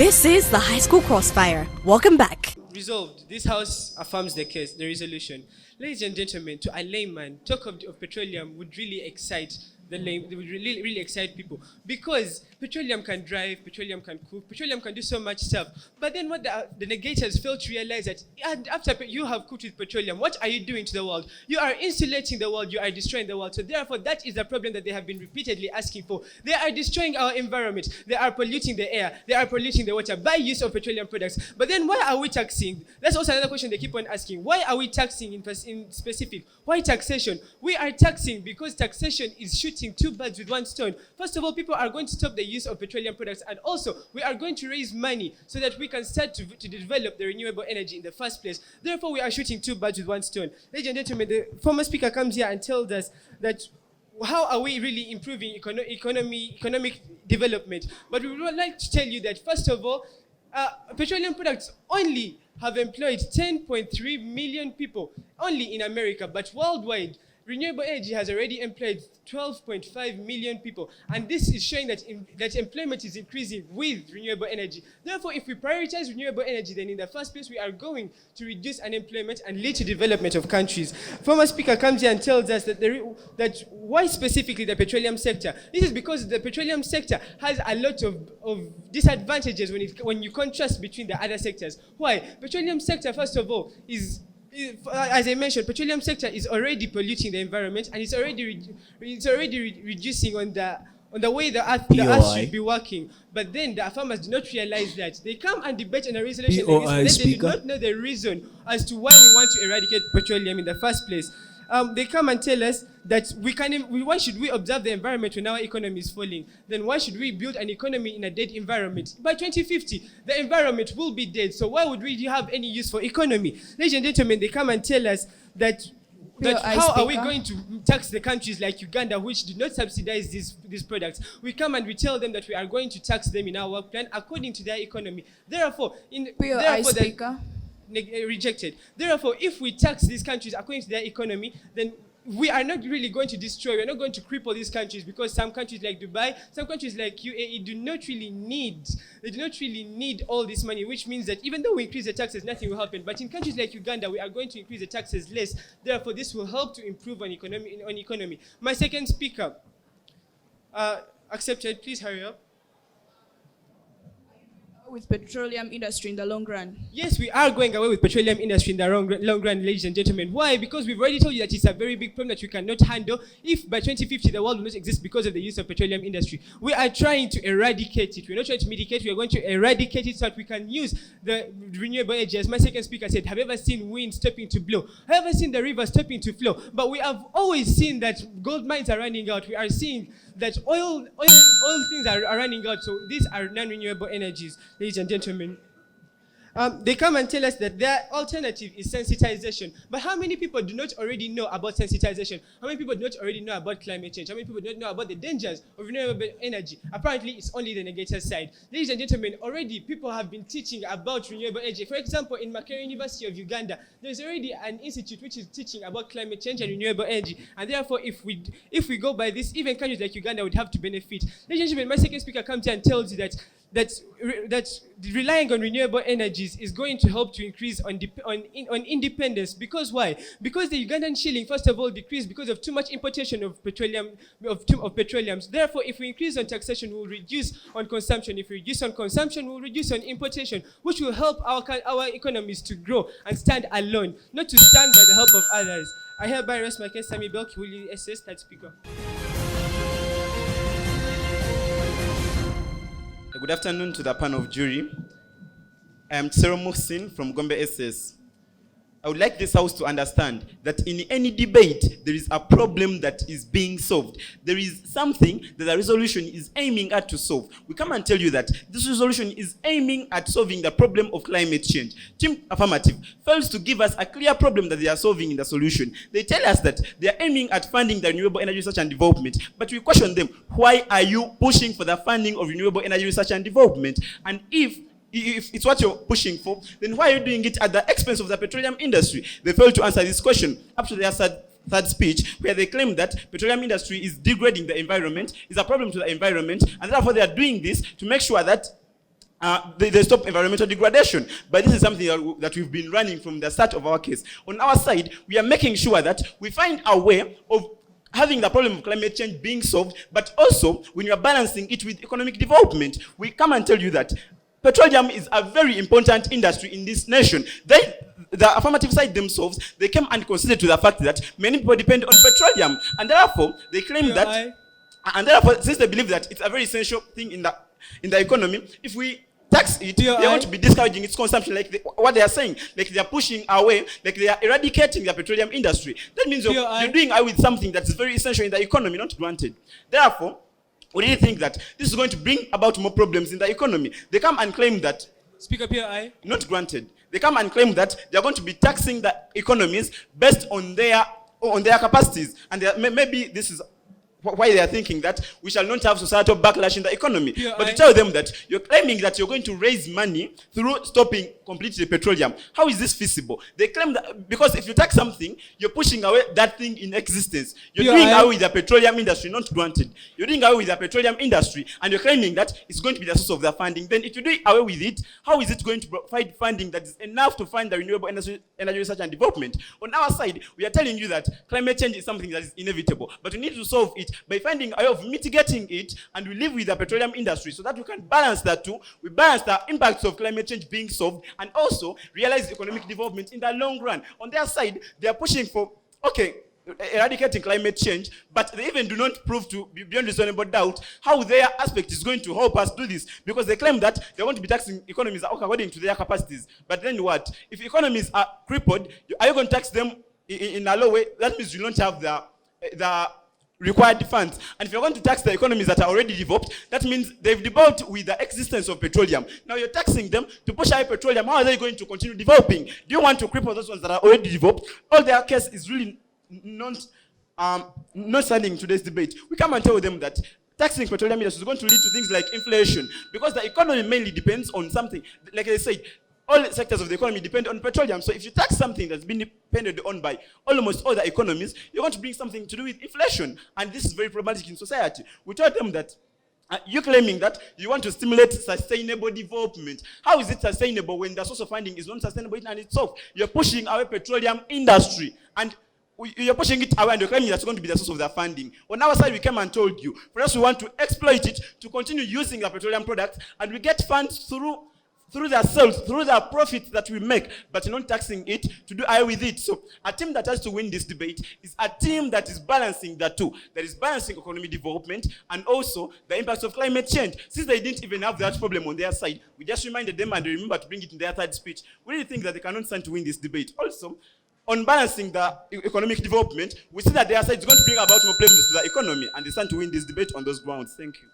This is the High School Crossfire. Welcome back. Resolved. This House affirms the case, the resolution. Ladies and gentlemen, to a layman, talk of petroleum would really excite would really excite people, because petroleum can drive, petroleum can cook, petroleum can do so much stuff. But then what the negators fail to realize that after you have cooked with petroleum, what are you doing to the world? You are insulating the world, you are destroying the world. So therefore, that is the problem that they have been repeatedly asking for. They are destroying our environment, they are polluting the air, they are polluting the water by use of petroleum products. But then why are we taxing? That's also another question they keep on asking. Why are we taxing in specific? Why taxation? We are taxing because taxation is shooting two birds with one stone. First of all, people are going to stop the use of petroleum products, and also we are going to raise money so that we can start to develop the renewable energy in the first place. Therefore, we are shooting two birds with one stone. Ladies and gentlemen, the former speaker comes here and tells us that how are we really improving economic development? But we would like to tell you that, first of all, petroleum products only have employed 10.3 million people, only in America, but worldwide, renewable energy has already employed 12.5 million people, and this is showing that employment is increasing with renewable energy. Therefore, if we prioritize renewable energy, then in the first place, we are going to reduce unemployment and lead to development of countries. Former speaker comes here and tells us that why specifically the petroleum sector? This is because the petroleum sector has a lot of disadvantages when you contrast between the other sectors. Why? Petroleum sector, first of all, as I mentioned, petroleum sector is already polluting the environment, and it's already reducing on the way the earth should be working. But then the farmers do not realize that. They come and debate on a resolution like this, but then they do not know the reason as to why we want to eradicate petroleum in the first place. They come and tell us that why should we observe the environment when our economy is falling? Then why should we build an economy in a dead environment? By 2050, the environment will be dead. So why would we have any use for economy? Ladies and gentlemen, they come and tell us that how are we going to tax the countries like Uganda, which do not subsidize these products? We come and we tell them that we are going to tax them in our work plan according to their economy. Therefore, rejected. Therefore, if we tax these countries according to their economy, then we are not really going to destroy, we're not going to cripple these countries, because some countries like Dubai, some countries like UAE do not really need all this money, which means that even though we increase the taxes, nothing will happen. But in countries like Uganda, we are going to increase the taxes less. Therefore, this will help to improve on economy. My second speaker accepted. Please hurry up. With petroleum industry in the long run? Yes, we are going away with petroleum industry in the long run, ladies and gentlemen. Why? Because we've already told you that it's a very big problem that we cannot handle if by 2050 the world will not exist because of the use of petroleum industry. We are trying to eradicate it. We're not trying to mitigate, we are going to eradicate it so that we can use the renewable energy. As my second speaker said, have you ever seen wind stopping to blow? Have you ever seen the river stopping to flow? But we have always seen that gold mines are running out. We are seeing that oil things are running out. So these are non-renewable energies, ladies and gentlemen. They come and tell us that their alternative is sensitization. But how many people do not already know about sensitization? How many people do not already know about climate change? How many people do not know about the dangers of renewable energy? Apparently, it's only the negative side. Ladies and gentlemen, already people have been teaching about renewable energy. For example, in Makerere University of Uganda, there's already an institute which is teaching about climate change and renewable energy. And therefore, if we go by this, even countries like Uganda would have to benefit. Ladies and gentlemen, my second speaker comes here and tells you that relying on renewable energies is going to help to increase on independence. Because why? Because the Ugandan shilling, first of all, decreased because of too much importation of petroleum. Therefore, if we increase on taxation, we'll reduce on consumption. If we reduce on consumption, we'll reduce on importation, which will help our economies to grow and stand alone, not to stand by the help of others. I hereby rest my case. Sami Bell, Kibuli, SS, third speaker. Good afternoon to the panel of jury. I am Tsero Muhsin from Gombe SS. I would like this house to understand that in any debate, there is a problem that is being solved. There is something that the resolution is aiming at to solve. We come and tell you that this resolution is aiming at solving the problem of climate change. Team Affirmative fails to give us a clear problem that they are solving in the solution. They tell us that they are aiming at funding the renewable energy research and development, but we question them, why are you pushing for the funding of renewable energy research and development? And if it's what you're pushing for, then why are you doing it at the expense of the petroleum industry? They fail to answer this question up to their third speech, where they claim that petroleum industry is degrading the environment, is a problem to the environment, and therefore they are doing this to make sure that they stop environmental degradation. But this is something that we've been running from the start of our case. On our side, we are making sure that we find a way of having the problem of climate change being solved, but also when you are balancing it with economic development. We come and tell you that petroleum is a very important industry in this nation. The affirmative side themselves, they came and considered to the fact that many people depend on petroleum, and therefore they claim since they believe that it's a very essential thing in the economy, if we tax it, they're going to be discouraging its consumption, like what they are saying, like they are pushing away, like they are eradicating the petroleum industry. That means you're doing away with something that's very essential in the economy, not granted. Therefore, we really think that this is going to bring about more problems in the economy. They come and claim that, Speak up here, not granted. They come and claim that they're going to be taxing the economies based on their capacities, and maybe this is why they are thinking that we shall not have societal backlash in the economy. But to tell them that you're claiming that you're going to raise money through stopping completely petroleum, how is this feasible? They claim that because if you tax something, you're pushing away that thing in existence. You're doing away with the petroleum industry, not granted. You're doing away with the petroleum industry, and you're claiming that it's going to be the source of the funding. Then if you do away with it, how is it going to provide funding that is enough to fund the renewable energy research and development? On our side, we are telling you that climate change is something that is inevitable, but we need to solve it by finding a way of mitigating it, and we live with the petroleum industry so that we can balance that too. We balance the impacts of climate change being solved and also realize economic development in the long run. On their side, they are pushing for, eradicating climate change, but they even do not prove to be beyond reasonable doubt how their aspect is going to help us do this, because they claim that they want to be taxing economies according to their capacities. But then what? If economies are crippled, are you going to tax them in a low way? That means you don't have the required funds. And if you're going to tax the economies that are already developed, that means they've developed with the existence of petroleum. Now you're taxing them to push away petroleum. How are they going to continue developing? Do you want to cripple those ones that are already developed? All their case is really not standing in today's debate. We come and tell them that taxing petroleum industry is going to lead to things like inflation, because the economy mainly depends on something. Like I said, all sectors of the economy depend on petroleum. So if you tax something that's been depended on by almost all the economies, you're going to bring something to do with inflation. And this is very problematic in society. We told them that you're claiming that you want to stimulate sustainable development. How is it sustainable when the source of funding is not sustainable in itself? You're pushing away petroleum industry, and you're pushing it away, and you're claiming that's going to be the source of the funding. On our side, we came and told you, for us, we want to exploit it to continue using the petroleum products, and we get funds through the sales, through the profits that we make, but not taxing it to do away with it. So a team that has to win this debate is a team that is balancing the two, that is balancing economic development and also the impacts of climate change. Since they didn't even have that problem on their side, we just reminded them and they remember to bring it in their third speech. We really think that they cannot stand to win this debate. Also, on balancing the economic development, we see that their side is going to bring about more problems to the economy, and they stand to win this debate on those grounds. Thank you.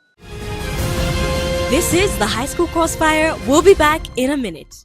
This is the High School Crossfire. We'll be back in a minute.